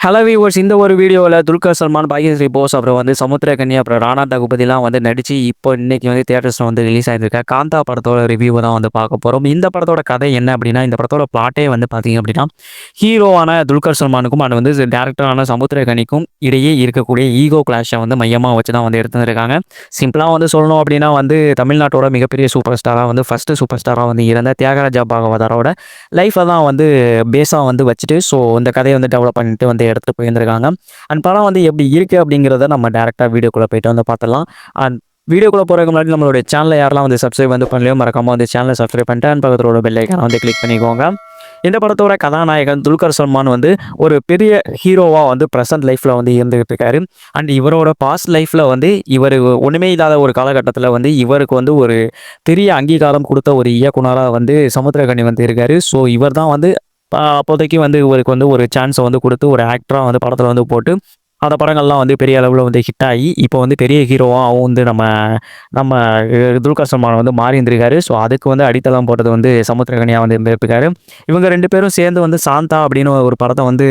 Hello viewers, இந்த ஒரு வீடியோவில் துல்கர் சல்மான், பாக்யஸ்ரீ போஸ், அப்புறம் வந்து சமுத்திரக்கனி, அப்புறம் ராணா தகுபதிலாம் வந்து நடித்து இப்போ இன்னைக்கு வந்து தியேட்டர்ஸில் வந்து ரிலீஸ் ஆகிருக்க காந்தா படத்தோட ரிவ்யூ தான் வந்து பார்க்க போகிறோம். இந்த படத்தோட கதை என்ன அப்படின்னா, இந்த படத்தோட பிளாட்டே வந்து பார்த்தீங்க அப்படின்னா, ஹீரோவான துல்கர் சல்மானுக்கும் அண்ட் வந்து டேரக்டரான சமுத்திரக்கனிக்கும் இடையே இருக்கக்கூடிய ஈகோ கிளாஷை வந்து மையமாக வச்சு தான் வந்து எடுத்துருக்காங்க. சிம்பிளாக வந்து சொல்லணும் அப்படின்னா வந்து தமிழ்நாட்டோட மிகப்பெரிய சூப்பர் ஸ்டாராக வந்து ஃபஸ்ட்டு சூப்பர் ஸ்டாராக வந்து இருந்த தியாகராஜா பாகவதரோட லைஃப்பை தான் வந்து பேஸாக வந்து வச்சுட்டு இந்த கதையை வந்து டெவலப் பண்ணிட்டு வந்து எடுத்துகிட்டு போயிருந்திருக்காங்க. அண்ட் படம் வந்து எப்படி இருக்குது அப்படிங்கிறத நம்ம டேரெக்டாக வீடியோக்குள்ளே போய்ட்டு வந்து பார்த்துடலாம். அண்ட் வீடியோக்குள்ளே போகிறதுக்கு முன்னாடி நம்மளுடைய சேனலை யாரெல்லாம் வந்து சப்ஸ்கிரைப் வந்து பண்ணலையோ மறக்காமல் வந்து சேனலை சப்ஸ்கிரைப் பண்ணிட்டு அண்ட் பக்கத்தோட பெல் ஐக்கானை வந்து கிளிக் பண்ணிக்கோங்க. இந்த படத்தோட கதாநாயகன் துல்கர் சல்மான் வந்து ஒரு பெரிய ஹீரோவாக வந்து ப்ரெசன்ட் லைஃப்பில் வந்து இருந்துகிட்டு இருக்காரு. அண்ட் இவரோட பாஸ்ட் லைஃப்பில் வந்து இவர் ஒன்றுமே இல்லாத ஒரு காலகட்டத்தில் வந்து இவருக்கு வந்து ஒரு பெரிய அங்கீகாரம் கொடுத்த ஒரு இயக்குனராக வந்து சமுத்திரக்கனி வந்து இருக்காரு. ஸோ இவர் தான் வந்து அப்போதைக்கு வந்து இவருக்கு வந்து ஒரு சான்ஸை வந்து கொடுத்து ஒரு ஆக்டராக வந்து படத்தில் வந்து போட்டு அந்த படங்கள்லாம் வந்து பெரிய அளவில் வந்து ஹிட் ஆகி இப்போ வந்து பெரிய ஹீரோவாகவும் வந்து நம்ம நம்ம துல்கர் சல்மான் வந்து மாறி இருந்திருக்காரு. ஸோ அதுக்கு வந்து அடித்தளம் போட்டது வந்து சமுத்திரக்கனியாக வந்து இருந்திருக்காரு. இவங்க 2 பேரும் சேர்ந்து வந்து சாந்தா அப்படின்னு ஒரு படத்தை வந்து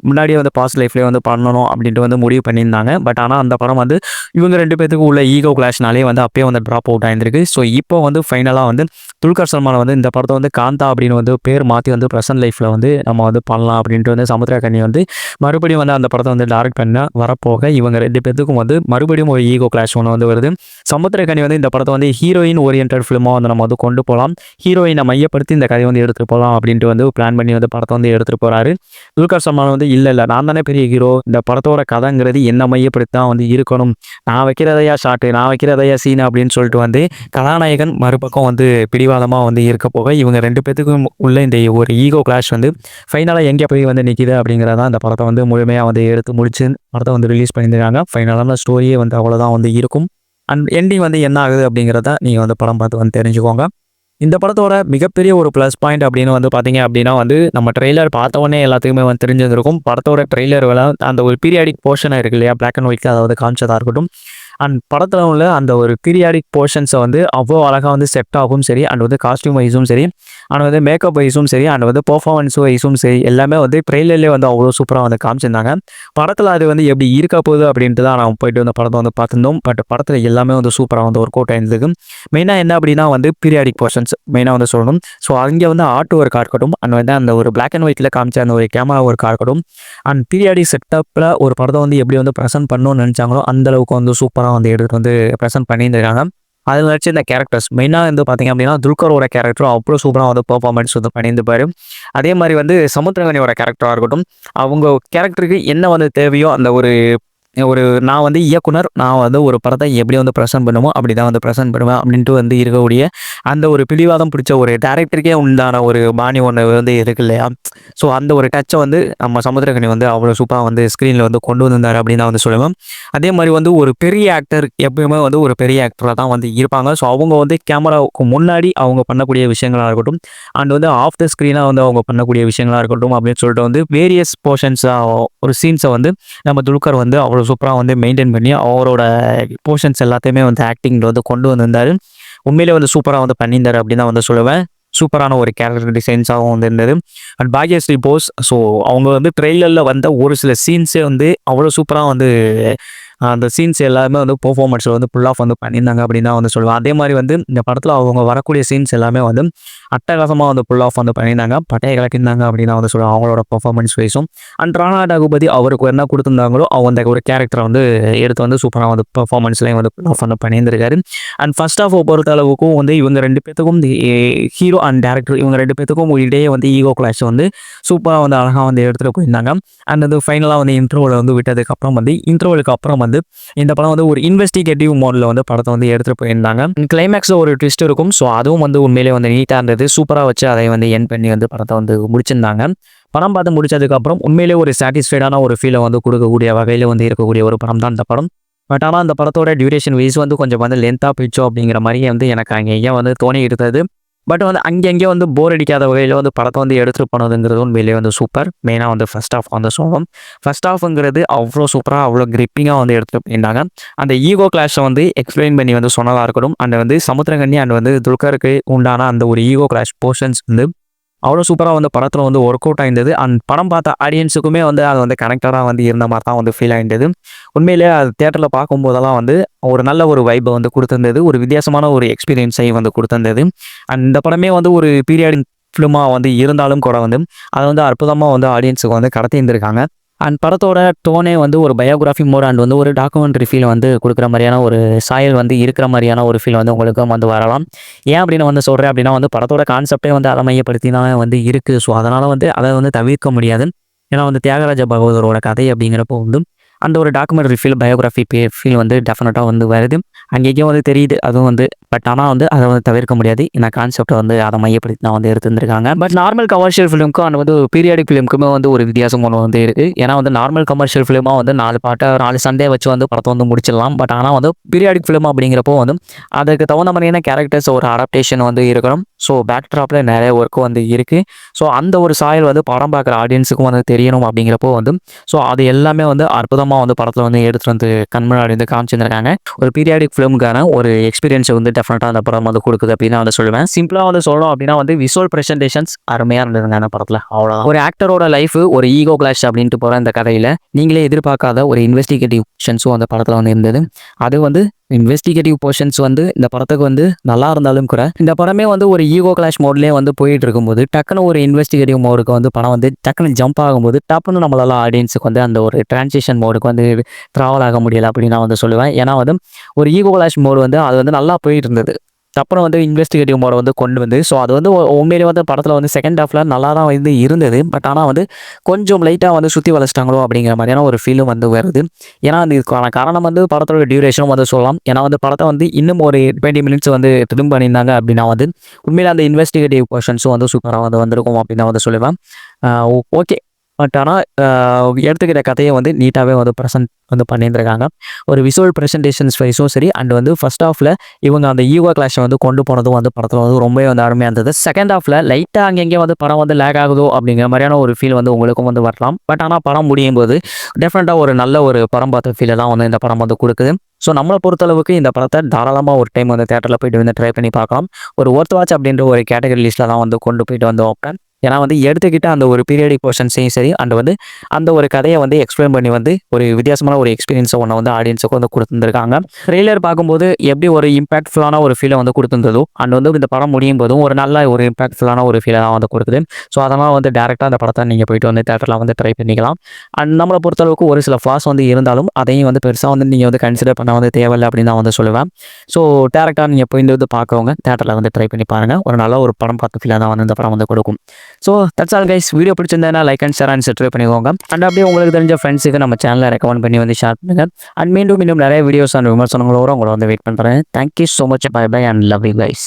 முன்னாடியே வந்து பாஸ்ட் லைஃப்லேயே வந்து பண்ணணும் அப்படின்ட்டு வந்து முடிவு பண்ணியிருந்தாங்க. பட் ஆனால் அந்த படம் வந்து இவங்க 2 பேத்துக்கு உள்ள ஈகோ கிளாஷ்னாலே வந்து அப்பயே வந்து ட்ராப் அவுட் ஆயிருந்திருக்கு. ஸோ இப்போ வந்து ஃபைனலாக வந்து துல்கர் சல்மான் வந்து இந்த படத்தை வந்து காந்தா அப்படின்னு வந்து பேர் மாற்றி வந்து ப்ரெசன்ட் லைஃப்பில் வந்து நம்ம வந்து பண்ணலாம் அப்படின்ட்டு வந்து சமுத்திரக்கனி வந்து மறுபடியும் வந்து அந்த படத்தை வந்து டைரக்ட் பண்ண வரப்போக இவங்க 2 பேத்துக்கும் வந்து மறுபடியும் ஒரு ஈகோ கிளாஷ் ஒன்று வந்து வருது. சமுத்திரக்கனி வந்து இந்த படத்தை வந்து ஹீரோயின் ஓரியன்ட் ஃபிலிமாக வந்து நம்ம வந்து கொண்டு போகலாம், ஹீரோயினை மையப்படுத்தி இந்த கதையை வந்து எடுத்துகிட்டு போகலாம் அப்படின்ட்டு வந்து பிளான் பண்ணி வந்து படத்தை வந்து எடுத்துகிட்டு போகிறாரு. துல்கர் சல்மான் வந்து இல்லை நான் தானே பெரிய ஹீரோ, இந்த படத்தோட கதைங்கிறது என்ன மையப்படுத்தி தான் வந்து இருக்கணும், நான் வைக்கிறதையா ஷாட்டு, நான் வைக்கிறதையா சீன் அப்படின்னு சொல்லிட்டு வந்து கதாநாயகன் மறுபக்கம் வந்து பிடிவாதமாக வந்து இருக்க போக இவங்க 2 பேத்துக்கும் உள்ள இந்த ஒரு ஈகோ கிளாஷ் வந்து ஃபைனலாக எங்கே போய் வந்து நிற்கிது அப்படிங்கிறதான் இந்த படத்தை வந்து முழுமையாக வந்து எடுத்து முடிச்சு படத்தை வந்து ரிலீஸ் பண்ணியிருக்காங்க. ஃபைனலான ஸ்டோரியே வந்து அவ்வளோதான் வந்து இருக்கும். அண்ட் எண்டிங் வந்து என்ன ஆகுது அப்படிங்கிறத நீங்கள் வந்து படம் பார்த்து வந்து தெரிஞ்சுக்கோங்க. இந்த படத்தோட மிகப்பெரிய ஒரு ப்ளஸ் பாயிண்ட் அப்படின்னு வந்து பார்த்தீங்க அப்படின்னா வந்து நம்ம ட்ரெய்லர் பார்த்தவொடனே எல்லாத்துக்குமே வந்து தெரிஞ்சிருக்கும். படத்தோட ட்ரெய்லர் அந்த ஒரு பீரியாடிக் போர்ஷனாக இருக்கு இல்லையா, பிளாக் அண்ட் ஒயிட், அதாவது காமிச்சதாக இருக்கட்டும். அண்ட் படத்தில் உள்ள அந்த ஒரு பீரியாடிக் போர்ஷன்ஸை வந்து அவ்வளோ அழகாக வந்து செட் ஆகும் சரி, அண்ட் வந்து காஸ்டியூம் வைஸும் சரி, அண்ட் வந்து மேக்கப் வைஸும் சரி, அண்ட் வந்து பெர்ஃபார்மன்ஸ் வைஸும் சரி, எல்லாமே வந்து ட்ரெய்லர்லேயே வந்து அவ்வளோ சூப்பராக வந்து காமிச்சிருந்தாங்க. படத்தில் அது வந்து எப்படி இருக்க போகுது அப்படின்ட்டு தான் நான் போயிட்டு வந்து படத்தை வந்து பார்த்துருந்தோம். பட் படத்தில் எல்லாமே வந்து சூப்பராக வந்து ஒர்க் அவுட் ஆயிருந்தது. மெயினாக என்ன அப்படின்னா வந்து பீரியாடிக் போர்ஷன்ஸ் மெயினாக வந்து சொல்லணும். ஸோ அங்கே வந்து ஆர்ட் ஒர்க்காக இருக்கட்டும், அண்ட் வந்து அந்த ஒரு பிளாக் அண்ட் ஒயிட்டில் காமிச்ச அந்த ஒரு கேமரா ஒர்க்காக இருக்கட்டும், அண்ட் பீரியாடிக் செட்டப்பில் ஒரு படத்தை வந்து எப்படி வந்து ப்ரெசென்ட் பண்ணணும்னு நினச்சாங்களோ அந்தளவுக்கு வந்து சூப்பராக வந்து எடுத்துகிட்டு வந்து ப்ரெசென்ட் பண்ணியிருந்திருக்காங்க. அதில் வச்சு இந்த கேரக்டர்ஸ் மெயினாக வந்து பார்த்திங்க அப்படின்னா துல்கரோட கேரக்டரும் அவ்வளோ சூப்பராக வந்து பெர்ஃபார்மன்ஸ் வந்து பண்ணியிருப்பார். அதே மாதிரி வந்து சமுத்திரக்கனியோட கேரக்டராக இருக்கட்டும், அவங்க கேரக்டருக்கு என்ன வந்து தேவையோ அந்த ஒரு ஒரு நான் வந்து இயக்குனர், நான் வந்து ஒரு படத்தை எப்படி வந்து ப்ரெசென்ட் பண்ணுமோ அப்படி தான் வந்து ப்ரெசென்ட் பண்ணுவேன் அப்படின்ட்டு வந்து இருக்கக்கூடிய அந்த ஒரு பிடிவாதம் பிடிச்ச ஒரு டேரக்டருக்கே உண்டான ஒரு பாணி ஒன்று வந்து இருக்கு இல்லையா. ஸோ அந்த ஒரு டச்சை வந்து நம்ம சமுத்திரக்கனி வந்து அவ்வளோ சூப்பராக வந்து ஸ்க்ரீனில் வந்து கொண்டு வந்திருந்தார் அப்படின்னு தான் வந்து சொல்லுவேன். அதே மாதிரி வந்து ஒரு பெரிய ஆக்டர் எப்பயுமே வந்து ஒரு பெரிய ஆக்டராக தான் வந்து இருப்பாங்க. ஸோ அவங்க வந்து கேமராவுக்கு முன்னாடி அவங்க பண்ணக்கூடிய விஷயங்களாக இருக்கட்டும், அண்ட் வந்து ஆஃப் த ஸ்க்ரீனாக வந்து அவங்க பண்ணக்கூடிய விஷயங்களாக இருக்கட்டும் அப்படின்னு சொல்லிட்டு வந்து வேரியஸ் போர்ஷன்ஸாக ஒரு சீன்ஸை வந்து நம்ம துல்கர் வந்து அவ்வளோ சூப்பராக வந்து மெயின்டைன் பண்ணி அவரோட போர்ஷன்ஸ் எல்லாத்தையுமே வந்து ஆக்டிங்கில் வந்து கொண்டு வந்திருந்தார். உண்மையிலே வந்து சூப்பராக வந்து பண்ணியிருந்தார் அப்படின்னு தான் வந்து சொல்லுவேன். சூப்பரான ஒரு கேரக்டர் டிசைன்ஸாகவும் வந்து இருந்தது. அண்ட் பாக்யஸ்ரீ போஸ், ஸோ அவங்க வந்து ட்ரெய்லரில் வந்த ஒரு சில சீன்ஸே வந்து அவ்வளோ சூப்பராக வந்து அந்த சீன்ஸ் எல்லாமே வந்து பெர்ஃபார்மன்ஸில் வந்து ஃபுல் ஆஃப் வந்து பண்ணியிருந்தாங்க அப்படின்னு தான் வந்து சொல்லுவேன். அதே மாதிரி வந்து இந்த படத்தில் அவங்க வரக்கூடிய சீன்ஸ் எல்லாமே வந்து அட்டகாசமாக வந்து ஃபுல் ஆஃப் வந்து பண்ணியிருந்தாங்க, பட்டையை கலக்கியிருந்தாங்க அப்படின்னு தான் வந்து சொல்லுவேன் அவங்களோட பெர்ஃபார்மன்ஸ் வைஸும். அண்ட் ராணா தகுபதி அவருக்கு என்ன கொடுத்துருந்தாங்களோ அந்த ஒரு கேரக்டரை வந்து எடுத்து வந்து சூப்பராக வந்து பெர்ஃபார்மன்ஸ்லேயும் வந்து ஃபுல் ஆஃப் வந்து பண்ணியிருந்திருக்காரு. அண்ட் ஃபர்ஸ்ட் ஆஃப் பொறுத்த அளவுக்கும் வந்து இவங்க 2 பேத்துக்கும் ஹீரோ அண்ட் டேரக்டர் இவங்க 2 பேத்துக்கும் இடையே வந்து ஈகோ கிளாஷ் வந்து சூப்பராக வந்து அழகாக வந்து எடுத்துகிட்டு போயிருந்தாங்க. அண்ட் வந்து ஃபைனலாக வந்து இன்ட்ரோவில் வந்து விட்டதுக்கப்புறம் வந்து இன்ட்ரோவுக்கு அப்புறம் வந்து இந்த படம் வந்து ஒரு இன்வெஸ்டிகேட்டிவ் மோடில் வந்து படத்தை வந்து எடுத்துகிட்டு போயிருந்தாங்க. கிளைமேக்ஸில் ஒரு ட்விஸ்ட் இருக்கும். ஸோ அதுவும் வந்து உண்மையிலே வந்து நீட்டாக இருந்தது. சூப்பராக வச்சு அதை வந்து என் பண்ணி வந்து படத்தை வந்து முடிச்சிருந்தாங்க. படம் பார்த்து முடிச்சதுக்கப்புறம் உண்மையிலே ஒரு சாட்டிஸ்ஃபைடான ஒரு ஃபீலை வந்து கொடுக்கக்கூடிய வகையில் வந்து இருக்கக்கூடிய ஒரு படம் தான் இந்த படம். பட் ஆனால் அந்த படத்தோட டியூரேஷன் வைஸ் வந்து கொஞ்சம் வந்து லென்த்தாக போயிடுச்சோ அப்படிங்கிற மாதிரியே வந்து எனக்கு அங்கேயே வந்து தோணி இருந்தது. பட் வந்து அங்கங்கே வந்து போர் அடிக்காத வகையில் வந்து படத்தை வந்து எடுத்துகிட்டு போனதுங்கிறது உண்மையிலே வந்து சூப்பர். மெயினாக வந்து ஃபர்ஸ்ட் ஆஃப் வந்து சொல்லுவோம். ஃபர்ஸ்ட் ஆஃப்ங்கிறது அவ்வளோ சூப்பராக அவ்வளோ கிரிப்பிங்காக வந்து எடுத்துகிட்டு போயிருந்தாங்க. அந்த ஈகோ கிளாஷை வந்து எக்ஸ்பிளைன் பண்ணி வந்து சொன்னதாக இருக்கட்டும், அண்ட் வந்து சமுத்திரக்கனி அண்ட் வந்து துல்கருக்கு உண்டான அந்த ஒரு ஈகோ கிளாஷ் போர்ஷன்ஸ் வந்து அவ்வளோ சூப்பரா வந்து படத்துல வந்து ஒர்க் அவுட் ஆயிருந்தது. அண்ட் படம் பார்த்த ஆடியன்ஸுக்குமே வந்து அது வந்து கனெக்டடா வந்து இருந்த மாரி தான் வந்து ஃபீல் ஆயிருந்தது. உண்மையிலேயே அது தியேட்டர்ல பார்க்கும்போதெல்லாம் வந்து ஒரு நல்ல ஒரு வைப்ப வந்து குடுத்திருந்தது. ஒரு வித்தியாசமான ஒரு எக்ஸ்பீரியன்ஸையும் வந்து குடுத்திருந்தது. அண்ட் இந்த படமே வந்து ஒரு பீரியாடிக் ஃபிலிமா வந்து இருந்தாலும் கூட வந்து, அத வந்து அற்புதமா வந்து ஆடியன்ஸுக்கு வந்து கடத்தியிருந்திருக்காங்க. அண்ட் படத்தோட டோனே வந்து ஒரு பயோகிராஃபி மோட் அண்ட் வந்து ஒரு டாக்குமெண்ட்ரி ஃபீல் வந்து குடுக்குற மாரியான ஒரு சாயல் வந்து இருக்கிற மாரியான ஒரு ஃபீல் வந்து உங்களுக்கும் வந்து வரலாம். ஏன் அப்படின்னு வந்து சொல்றேன் அப்படின்னா வந்து படத்தோட கான்செப்ட்டே வந்து அத மையப்படுத்தி தான் வந்து இருக்கு. ஸோ, அதனால வந்து அத வந்து தவிர்க்க முடியாது. ஏன்னா வந்து தியாகராஜ பகவதரோட கதை அப்படிங்கிறப்போ வந்து, அந்த ஒரு டாக்குமெண்ட்ரி ஃபீல், பயோகிராஃபி ஃபீல் வந்து டெஃபினட்டா வந்து வருது. அங்கேயும் வந்து தெரியுது. அதுவும் வந்து ஆனா வந்து அத வந்து தவிர்க்க முடியாது. ஏன்னா கான்செப்ட்ட வந்து அத மையப்படுத்தி தான் வந்து எடுத்திருந்திருக்காங்க. பட் நார்மல் கமர்ஷியல் ஃபிலிம்க்கும் அண்ட் வந்து பீரியாடிக் ஃபிலிம்க்குமே வந்து ஒரு வித்தியாசம் ஒண்ணு வந்து இருக்கு. ஏன்னா வந்து நார்மல் கமர்ஷியல் ஃபிலிமா வந்து 4 பாட்டா 4 சண்டே வச்சு வந்து படத்த வந்து முடிச்சிடலாம். பட் ஆனா வந்து பீரியாடிக் ஃபிலிம் அப்படிங்கிறப்போ வந்து அதுக்கு தகுந்த மாதிரியான கேரக்டர்ஸ் ஒரு அடாப்டேஷன் வந்து இருக்கணும். ஸோ பேக் ட்ராப்ல நெறைய ஒர்க் வந்து இருக்கு. ஸோ அந்த ஒரு சாயல் வந்து படம் பார்க்குற ஆடியன்ஸுக்கும் வந்து தெரியணும் அப்படிங்கிறப்போ வந்து ஸோ அது எல்லாமே வந்து அற்புதமா வந்து படத்துல வந்து எடுத்துட்டு வந்து கண் முன்னாடி வந்து காமிச்சிருந்திருக்காங்க. ஒரு பீரியாடிக் ஃபிலிமுக்கான ஒரு எக்ஸ்பீரியன்ஸ வந்து டெஃபினட்டா அந்த படம் வந்து குடுக்குது அப்படின்னு நான் வந்து சொல்லுவேன். சிம்பிளா வந்து சொல்லணும் அப்படின்னா வந்து விஷுவல் பிரசன்டேஷன்ஸ் அருமையா இருந்ததுங்க அந்த படத்துல. அவ்வளோதான். ஒரு ஆக்டரோட லைஃப் ஒரு ஈகோ கிளாஷ் அப்படின்ட்டு போற இந்த கதையில நீங்களே எதிர்பார்க்காத ஒரு இன்வெஸ்டிகேட்டிவ் போர்ஷன்ஸும் அந்த படத்துல வந்து இருந்தது. அது வந்து இன்வெஸ்டிகேட்டிவ் போர்ஷன்ஸ் வந்து இந்த படத்துக்கு வந்து நல்லா இருந்தாலும் கூட, இந்த படமே வந்து ஒரு ஈகோ கிளாஷ் மோட்லயே வந்து போயிட்டு இருக்கும்போது, டக்குனு ஒரு இன்வெஸ்டிகேட்டிவ் மோடுக்கு வந்து படம் வந்து டக்குனு ஜம்ப் ஆகும்போது, டப்புன்னு நம்மளால ஆடியன்ஸுக்கு வந்து அந்த ஒரு டிரான்சிஷன் மோடுக்கு வந்து ட்ராவல் ஆக முடியல அப்படின்னு நான் வந்து சொல்லுவேன். ஏன்னா வந்து ஒரு ஈகோ கிளாஷ் மோடு வந்து அது வந்து நல்லா போயிட்டு இருந்தது. அப்புறம் வந்து இன்வெஸ்டிகேட்டிவ் மோட வந்து கொண்டு வந்து ஸோ அது வந்து உண்மையிலேயே வந்து படத்தில் வந்து செகண்ட் ஹாஃப்ல நல்லா தான் வந்து இருந்தது. பட் ஆனால் வந்து கொஞ்சம் லைட்டாக வந்து சுற்றி வளைச்சிட்டாங்களோ அப்படிங்கிற மாதிரியான ஒரு ஃபீலும் வந்து வருது. ஏன்னா வந்து இதுக்கான காரணம் வந்து படத்தோட டியூரேஷனும் வந்து சொல்லலாம். ஏன்னா வந்து படத்தை வந்து இன்னும் ஒரு 20 மினிட்ஸ் வந்து ட்ரிம் பண்ணியிருந்தாங்க அப்படின்னா வந்து உண்மையில அந்த இன்வெஸ்டிகேட்டிவ் கொஷன்ஸும் வந்து சூப்பராக வந்து வந்திருக்கும் அப்படின்னு நான் வந்து சொல்லுவேன். ஓகே. பட் ஆனால் எடுத்துக்கிட்ட கதையை வந்து நீட்டாகவே வந்து ப்ரெசென்ட் வந்து பண்ணியிருந்திருக்காங்க. ஒரு விஷுவல் ப்ரெசன்டேஷன்ஸ் வைஸும் சரி அண்ட் வந்து ஃபர்ஸ்ட் ஹாஃப்ல இவங்க அந்த ஈகோ கிளாஷை வந்து கொண்டு போனதும் வந்து படத்தில் வந்து ரொம்பவே வந்து அருமையாக இருந்தது. செகண்ட் ஹாஃப்ல லைட்டாக அங்கங்கே வந்து படம் வந்து லேக் ஆகுதோ அப்படிங்கிற மாதிரியான ஒரு ஃபீல் வந்து உங்களுக்கும் வந்து வரலாம். பட் ஆனால் படம் முடியும் போது டெஃபினட்டாக ஒரு நல்ல ஒரு படம் பார்த்த ஃபீலை தான் வந்து இந்த படம் வந்து கொடுக்குது. ஸோ நம்மளை பொறுத்தளவுக்கு இந்த படத்தை தாராளமாக ஒரு டைம் வந்து தேட்டரில் போயிட்டு வந்து ட்ரை பண்ணி பார்க்கலாம். ஒரு ஒர்த் வாட்ச் அப்படின்ற ஒரு கேட்டகரி லிஸ்ட்டில் தான் வந்து கொண்டு போயிட்டு வந்து வைப்பேன். ஏன்னா வந்து எடுத்துக்கிட்ட அந்த ஒரு பீரியடிக் போர்ஷன்ஸையும் சரி அண்ட் வந்து அந்த ஒரு கதையை வந்து எக்ஸ்பிளைன் பண்ணி வந்து ஒரு வித்தியாசமான ஒரு எக்ஸ்பீரியன்ஸை ஒன்று வந்து ஆடியன்ஸுக்கு வந்து கொடுத்துருக்காங்க. ட்ரெய்லர் பார்க்கும்போது எப்படி ஒரு இம்பாக்ட்ஃபுல்லான ஒரு ஃபீலை வந்து கொடுத்துருந்ததோ அண்ட் வந்து இந்த படம் முடியும் போதும் ஒரு நல்ல ஒரு இம்பாக்ட்ஃபுல்லான ஒரு ஃபீலை தான் வந்து கொடுக்குது. ஸோ அதனால் வந்து டேரெக்டாக அந்த படத்தை நீங்கள் போயிட்டு வந்து தேட்டரில் வந்து ட்ரை பண்ணிக்கலாம். அண்ட் நம்மளை பொறுத்தளவுக்கு ஒரு சில ஃப்ளாஸ் வந்து இருந்தாலும் அதையும் வந்து பெருசாக வந்து நீங்கள் வந்து கன்சிடர் பண்ண வந்து தேவையில்லை அப்படின்னு தான் வந்து சொல்லுவேன். ஸோ டேரெக்டாக நீங்கள் போய் வந்து பார்க்குறவங்க தேட்டரில் வந்து ட்ரை பண்ணி பாருங்கள். ஒரு நல்ல ஒரு படம் பார்த்த ஃபீலாக தான் வந்து இந்த படம் வந்து கொடுக்கும். So that's all guys. Video பிடிச்சிருந்தா like and share and subscribe பண்ணிக்கோங்க. அண்ட் அப்படியே உங்களுக்கு தெரிஞ்ச ஃப்ரெண்ட்ஸுக்கு நம்ம சேனலை ரெக்கமெண்ட் பண்ணி வந்து ஷேர் பண்ணுங்க. அண்ட் மீண்டும் நிறைய வீடியோஸ் அண்ட் விமர்சனங்களோட உங்களை வந்து வெயிட் பண்ணுறேன். Thank you so much. Bye bye and love you guys.